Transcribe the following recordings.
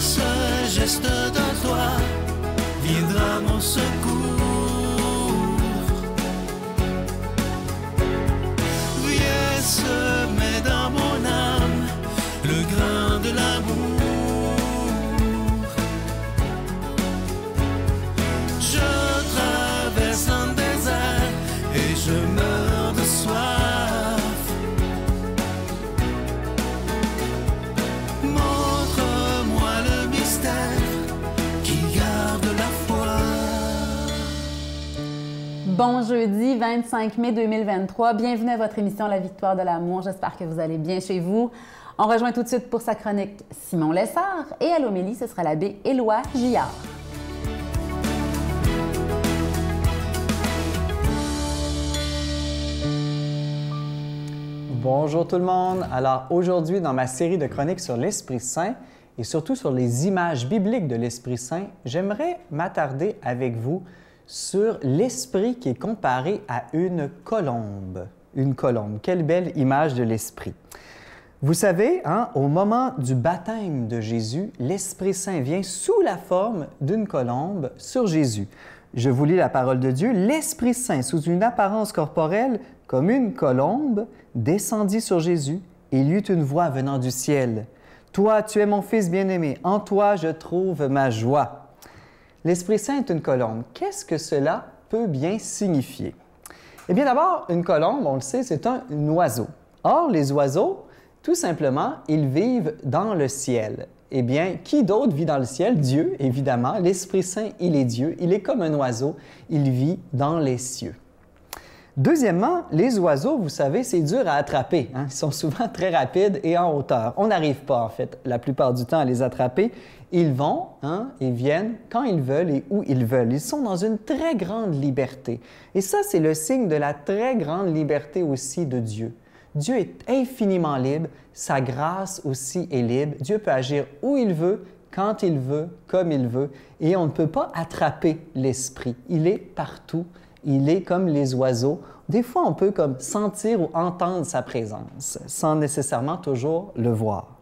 ce geste de toi viendra mon secours. Viens semer dans mon âme le grain de l'amour. Je traverse un désert et je meurs de soif. Montre-moi le mystère qui garde la foi. Bon jeudi 25 mai 2023, bienvenue à votre émission La Victoire de l'amour, j'espère que vous allez bien chez vous. On rejoint tout de suite pour sa chronique Simon Lessard et à l'homélie, ce sera l'abbé Éloi Gillard. Bonjour tout le monde! Alors aujourd'hui, dans ma série de chroniques sur l'Esprit Saint et surtout sur les images bibliques de l'Esprit Saint, j'aimerais m'attarder avec vous sur l'Esprit qui est comparé à une colombe. Une colombe, quelle belle image de l'Esprit! Vous savez, au moment du baptême de Jésus, l'Esprit Saint vient sous la forme d'une colombe sur Jésus. Je vous lis la parole de Dieu. L'Esprit Saint, sous une apparence corporelle comme une colombe, descendit sur Jésus et il y eut une voix venant du ciel. « Toi, tu es mon Fils bien-aimé, en toi je trouve ma joie. » L'Esprit Saint est une colombe. Qu'est-ce que cela peut bien signifier? Eh bien, d'abord, une colombe, on le sait, c'est un oiseau. Or, les oiseaux, tout simplement, ils vivent dans le ciel. Eh bien, qui d'autre vit dans le ciel? Dieu, évidemment. L'Esprit Saint, il est Dieu. Il est comme un oiseau. Il vit dans les cieux. Deuxièmement, les oiseaux, vous savez, c'est dur à attraper. Ils sont souvent très rapides et en hauteur. On n'arrive pas, en fait, la plupart du temps à les attraper. Ils vont, ils viennent quand ils veulent et où ils veulent. Ils sont dans une très grande liberté. Et ça, c'est le signe de la très grande liberté aussi de Dieu. Dieu est infiniment libre, sa grâce aussi est libre. Dieu peut agir où il veut, quand il veut, comme il veut, et on ne peut pas attraper l'Esprit. Il est partout, il est comme les oiseaux. Des fois, on peut comme sentir ou entendre sa présence, sans nécessairement toujours le voir.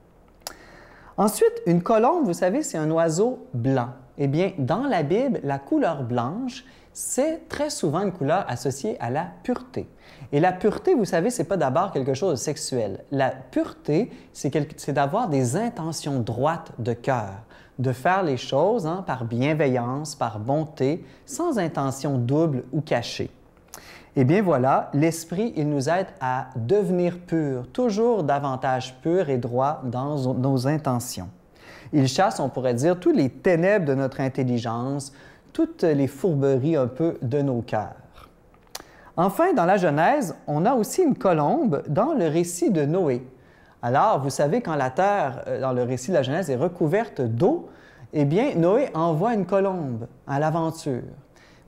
Ensuite, une colombe, vous savez, c'est un oiseau blanc. Eh bien, dans la Bible, la couleur blanche, c'est très souvent une couleur associée à la pureté. Et la pureté, vous savez, ce n'est pas d'abord quelque chose de sexuel. La pureté, c'est d'avoir des intentions droites de cœur, de faire les choses par bienveillance, par bonté, sans intention double ou cachée. Eh bien voilà, l'Esprit, il nous aide à devenir purs, toujours davantage purs et droits dans nos intentions. Il chasse, on pourrait dire, tous les ténèbres de notre intelligence, toutes les fourberies un peu de nos cœurs. Enfin, dans la Genèse, on a aussi une colombe dans le récit de Noé. Alors, vous savez, quand la terre, dans le récit de la Genèse, est recouverte d'eau, eh bien, Noé envoie une colombe à l'aventure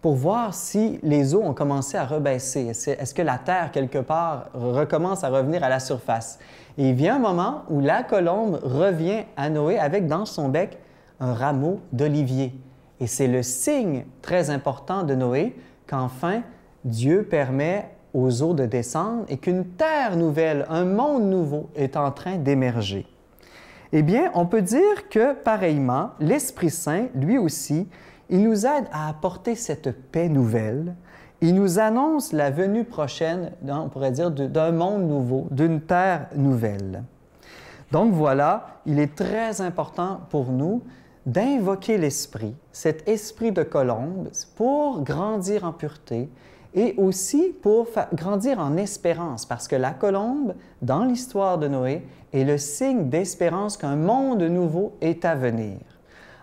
pour voir si les eaux ont commencé à rebaisser. Est-ce que la terre, quelque part, recommence à revenir à la surface? Et il vient un moment où la colombe revient à Noé avec dans son bec un rameau d'olivier. Et c'est le signe très important de Noé qu'enfin, Dieu permet aux eaux de descendre et qu'une terre nouvelle, un monde nouveau est en train d'émerger. Eh bien, on peut dire que, pareillement, l'Esprit Saint, lui aussi, il nous aide à apporter cette paix nouvelle. Il nous annonce la venue prochaine, on pourrait dire, d'un monde nouveau, d'une terre nouvelle. Donc voilà, il est très important pour nous d'invoquer l'Esprit, cet esprit de colombe, pour grandir en pureté et aussi pour grandir en espérance, parce que la colombe, dans l'histoire de Noé, est le signe d'espérance qu'un monde nouveau est à venir.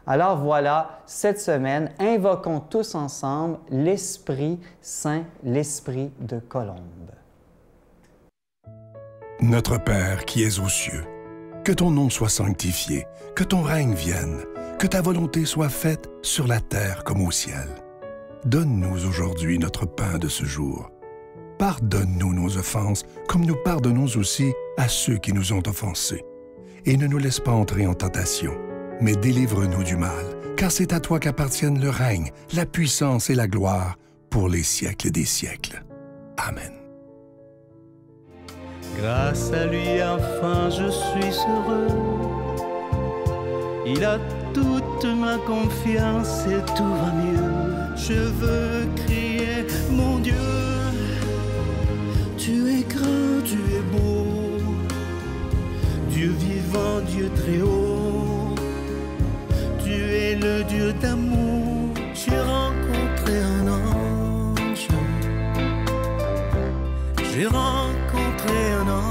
Alors voilà, cette semaine, invoquons tous ensemble l'Esprit Saint, l'Esprit de colombe. Notre Père qui es aux cieux, que ton nom soit sanctifié, que ton règne vienne, que ta volonté soit faite sur la terre comme au ciel. Donne-nous aujourd'hui notre pain de ce jour. Pardonne-nous nos offenses, comme nous pardonnons aussi à ceux qui nous ont offensés. Et ne nous laisse pas entrer en tentation, mais délivre-nous du mal, car c'est à toi qu'appartiennent le règne, la puissance et la gloire pour les siècles des siècles. Amen. Grâce à lui, enfin, je suis heureux. Il a toute ma confiance et tout va mieux. Je veux crier, mon Dieu, tu es grand, tu es beau, Dieu vivant, Dieu très haut, tu es le Dieu d'amour. J'ai rencontré un ange, j'ai rencontré un ange.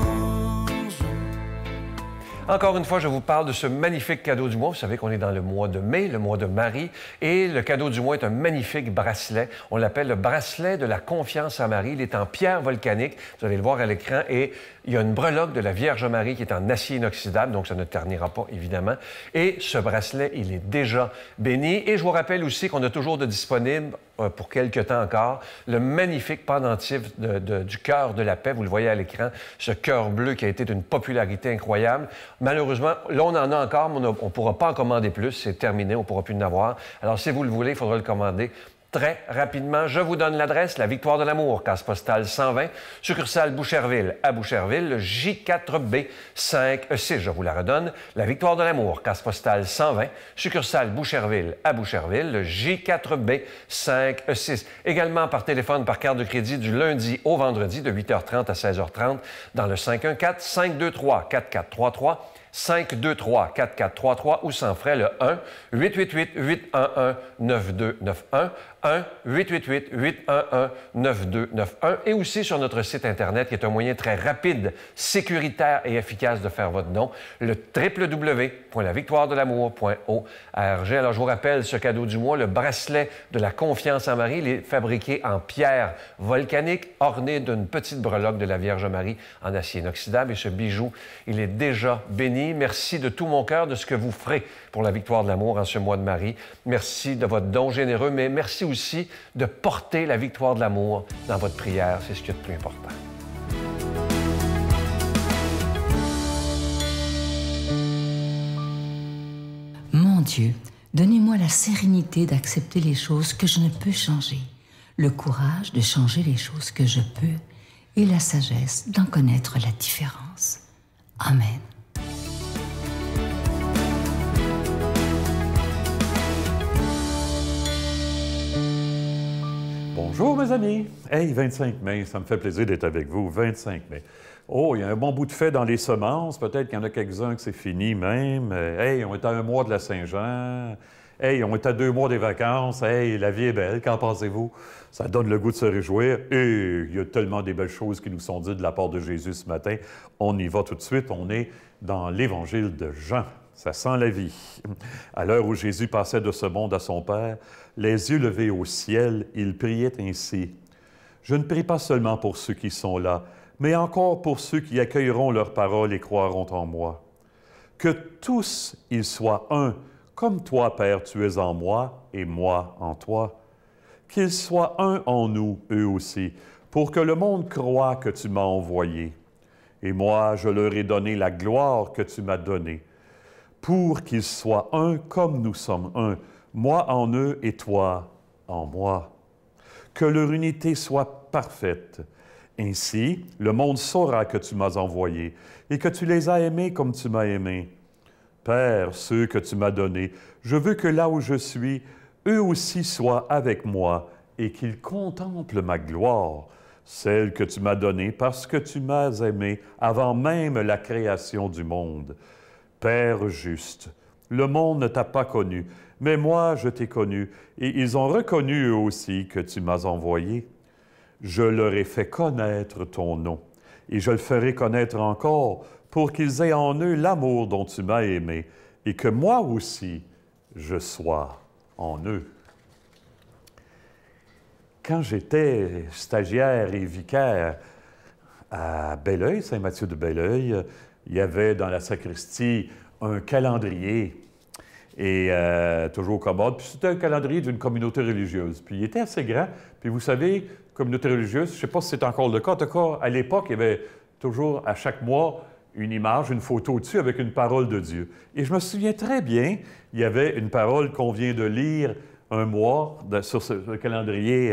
Encore une fois, je vous parle de ce magnifique cadeau du mois. Vous savez qu'on est dans le mois de mai, le mois de Marie, et le cadeau du mois est un magnifique bracelet. On l'appelle le bracelet de la confiance à Marie. Il est en pierre volcanique, vous allez le voir à l'écran, et il y a une breloque de la Vierge Marie qui est en acier inoxydable, donc ça ne ternira pas, évidemment. Et ce bracelet, il est déjà béni. Et je vous rappelle aussi qu'on a toujours de disponible, pour quelques temps encore, le magnifique pendentif du cœur de la paix. Vous le voyez à l'écran, ce cœur bleu qui a été d'une popularité incroyable. Malheureusement, là, on en a encore, mais on ne pourra pas en commander plus. C'est terminé, on ne pourra plus en avoir. Alors, si vous le voulez, il faudra le commander très rapidement. Je vous donne l'adresse, la Victoire de l'Amour, case postale 120, succursale Boucherville à Boucherville, le J4B 5E6. Je vous la redonne, la Victoire de l'Amour, case postale 120, succursale Boucherville à Boucherville, le J4B 5E6. Également par téléphone, par carte de crédit du lundi au vendredi de 8h30 à 16h30 dans le 514-523-4433. 523-4433 ou sans frais le 1-888-811-9291. 1-888-811-9291 et aussi sur notre site Internet qui est un moyen très rapide, sécuritaire et efficace de faire votre don, le www.lavictoiredelamour.org. Alors, je vous rappelle ce cadeau du mois, le bracelet de la confiance en Marie. Il est fabriqué en pierre volcanique, orné d'une petite breloque de la Vierge Marie en acier inoxydable. Et ce bijou, il est déjà béni. Merci de tout mon cœur de ce que vous ferez pour la Victoire de l'Amour en ce mois de Marie. Merci de votre don généreux, mais merci aussi de porter la Victoire de l'Amour dans votre prière. C'est ce qui est le plus important. Mon Dieu, donnez-moi la sérénité d'accepter les choses que je ne peux changer, le courage de changer les choses que je peux et la sagesse d'en connaître la différence. Amen. Bonjour mes amis! Hey, 25 mai, ça me fait plaisir d'être avec vous, 25 mai. Oh, il y a un bon bout de fait dans les semences, peut-être qu'il y en a quelques-uns que c'est fini même. Hey, on est à 1 mois de la Saint-Jean. Hey, on est à 2 mois des vacances. Hey, la vie est belle, qu'en pensez-vous? Ça donne le goût de se réjouir. Et il y a tellement des belles choses qui nous sont dites de la part de Jésus ce matin. On y va tout de suite, on est dans l'Évangile de Jean. Ça sent la vie. À l'heure où Jésus passait de ce monde à son Père, les yeux levés au ciel, il priait ainsi. « Je ne prie pas seulement pour ceux qui sont là, mais encore pour ceux qui accueilleront leurs paroles et croiront en moi. Que tous ils soient un, comme toi, Père, tu es en moi et moi en toi. Qu'ils soient un en nous, eux aussi, pour que le monde croie que tu m'as envoyé. Et moi, je leur ai donné la gloire que tu m'as donnée, pour qu'ils soient un comme nous sommes un, moi en eux et toi en moi. Que leur unité soit parfaite. Ainsi, le monde saura que tu m'as envoyé et que tu les as aimés comme tu m'as aimé. Père, ceux que tu m'as donnés, je veux que là où je suis, eux aussi soient avec moi et qu'ils contemplent ma gloire, celle que tu m'as donnée parce que tu m'as aimé avant même la création du monde. Père juste, le monde ne t'a pas connu, mais moi je t'ai connu, et ils ont reconnu eux aussi que tu m'as envoyé. Je leur ai fait connaître ton nom, et je le ferai connaître encore, pour qu'ils aient en eux l'amour dont tu m'as aimé, et que moi aussi je sois en eux. Quand j'étais stagiaire et vicaire à Belleuil, Saint-Mathieu-de-Belleuil, il y avait dans la sacristie un calendrier, et toujours commode. Puis c'était un calendrier d'une communauté religieuse. Puis il était assez grand. Puis vous savez, communauté religieuse, je ne sais pas si c'est encore le cas. En tout cas, à l'époque, il y avait toujours, à chaque mois, une image, une photo dessus avec une parole de Dieu. Et je me souviens très bien, il y avait une parole qu'on vient de lire un mois sur ce calendrier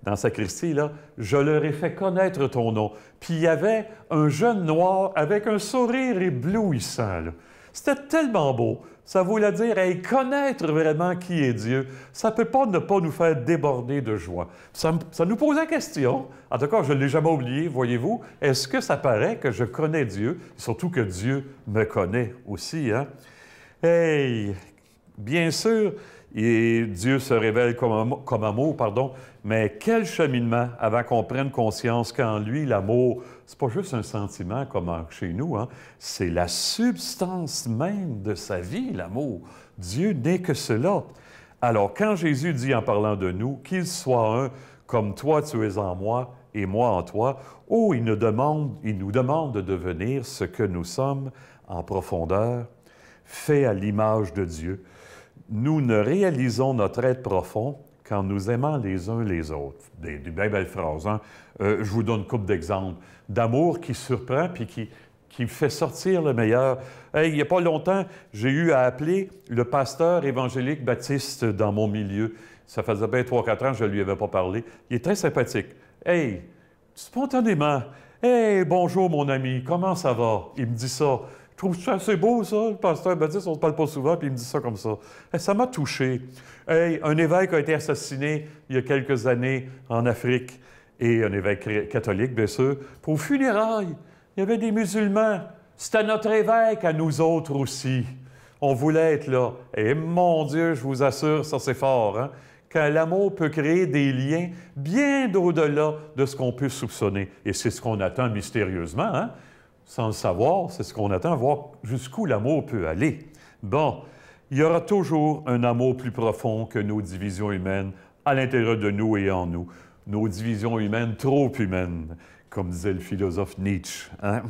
dans la sacristie, là. « Je leur ai fait connaître ton nom. » Puis il y avait un jeune noir avec un sourire éblouissant, là. C'était tellement beau. Ça voulait dire hey, connaître vraiment qui est Dieu. Ça ne peut pas ne pas nous faire déborder de joie. Ça nous pose la question. En tout cas, je ne l'ai jamais oublié, voyez-vous. Est-ce que ça paraît que je connais Dieu? Surtout que Dieu me connaît aussi, hein? Hey, bien sûr, Dieu se révèle comme amour, mais quel cheminement avant qu'on prenne conscience qu'en lui, l'amour, c'est pas juste un sentiment comme chez nous, hein? C'est la substance même de sa vie, l'amour. Dieu n'est que cela. Alors, quand Jésus dit en parlant de nous, qu'il soit un comme toi tu es en moi et moi en toi, oh, il nous demande de devenir ce que nous sommes en profondeur, fait à l'image de Dieu. Nous ne réalisons notre être profond qu'en nous aimant les uns les autres. Des bien belles phrases, hein? Je vous donne une couple d'exemples. D'amour qui surprend puis qui fait sortir le meilleur. Hey, il n'y a pas longtemps, j'ai eu à appeler le pasteur évangélique baptiste dans mon milieu. Ça faisait bien 3-4 ans que je ne lui avais pas parlé. Il est très sympathique. Hey, spontanément, hey, bonjour mon ami, comment ça va? Il me dit ça. Je trouve ça assez beau, ça, le pasteur baptiste, on ne se parle pas souvent, puis il me dit ça comme ça. Hey, ça m'a touché. Hey, un évêque a été assassiné il y a quelques années en Afrique, et un évêque catholique, bien sûr, pour funérailles. Il y avait des musulmans. C'était notre évêque à nous autres aussi. On voulait être là. Et mon Dieu, je vous assure, ça c'est fort, hein? Quand l'amour peut créer des liens bien au-delà de ce qu'on peut soupçonner. Et c'est ce qu'on attend mystérieusement, hein? Sans le savoir, c'est ce qu'on attend, voir jusqu'où l'amour peut aller. Bon, il y aura toujours un amour plus profond que nos divisions humaines à l'intérieur de nous et en nous. Nos divisions humaines trop humaines, comme disait le philosophe Nietzsche, hein?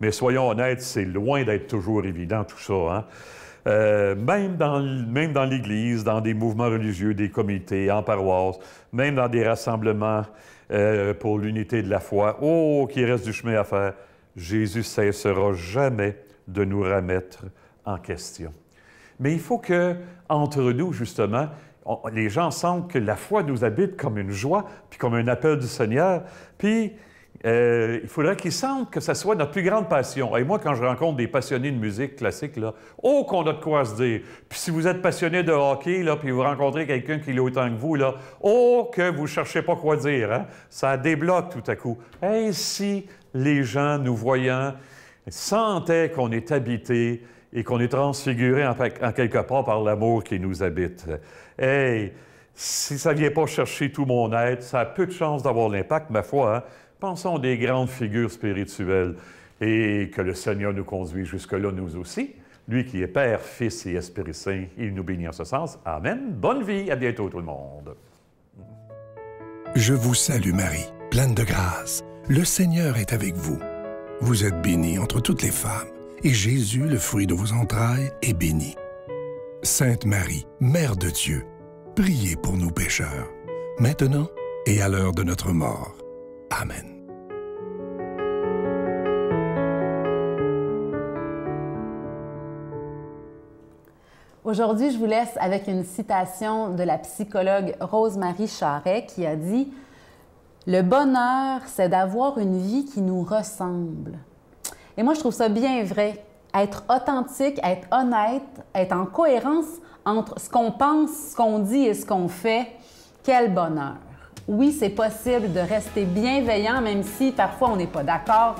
Mais soyons honnêtes, c'est loin d'être toujours évident tout ça, hein? Même dans l'Église, dans des mouvements religieux, des comités, en paroisse, même dans des rassemblements pour l'unité de la foi, oh, qu'il reste du chemin à faire. Jésus cessera jamais de nous remettre en question. Mais il faut que, entre nous, justement, les gens sentent que la foi nous habite comme une joie, puis comme un appel du Seigneur, puis il faudrait qu'ils sentent que ça soit notre plus grande passion. Et moi, quand je rencontre des passionnés de musique classique, là, oh, qu'on a de quoi se dire. Puis si vous êtes passionné de hockey, là, puis vous rencontrez quelqu'un qui l'est autant que vous, là, oh, que vous ne cherchez pas quoi dire, hein? Ça débloque tout à coup. Ainsi, les gens, nous voyant, sentaient qu'on est habité et qu'on est transfiguré en quelque part par l'amour qui nous habite. Hey, si ça ne vient pas chercher tout mon être, ça a peu de chances d'avoir l'impact, ma foi, hein? Pensons des grandes figures spirituelles et que le Seigneur nous conduit jusque-là, nous aussi. Lui qui est Père, Fils et Esprit Saint, il nous bénit en ce sens. Amen. Bonne vie. À bientôt, tout le monde. Je vous salue, Marie, pleine de grâce. Le Seigneur est avec vous. Vous êtes bénie entre toutes les femmes, et Jésus, le fruit de vos entrailles, est béni. Sainte Marie, Mère de Dieu, priez pour nous pécheurs, maintenant et à l'heure de notre mort. Amen. Aujourd'hui, je vous laisse avec une citation de la psychologue Rose-Marie Charret qui a dit « Le bonheur, c'est d'avoir une vie qui nous ressemble. » Et moi, je trouve ça bien vrai. Être authentique, être honnête, être en cohérence entre ce qu'on pense, ce qu'on dit et ce qu'on fait, quel bonheur! Oui, c'est possible de rester bienveillant, même si parfois on n'est pas d'accord.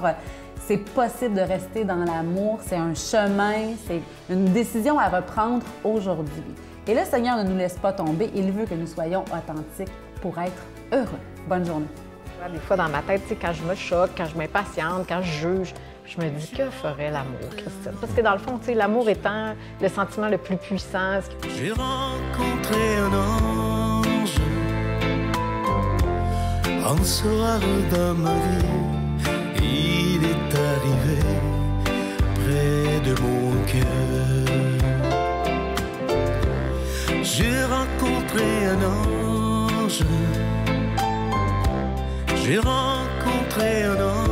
C'est possible de rester dans l'amour. C'est un chemin, c'est une décision à reprendre aujourd'hui. Et le Seigneur ne nous laisse pas tomber. Il veut que nous soyons authentiques pour être heureux. Bonne journée. Des fois, dans ma tête, quand je me choque, quand je m'impatiente, quand je juge, je me dis que ferait l'amour, Christine? Parce que dans le fond, l'amour étant le sentiment le plus puissant. J'ai rencontré un ange un soir dans ma vie, il est arrivé près de mon cœur. J'ai rencontré un ange, j'ai rencontré un ange.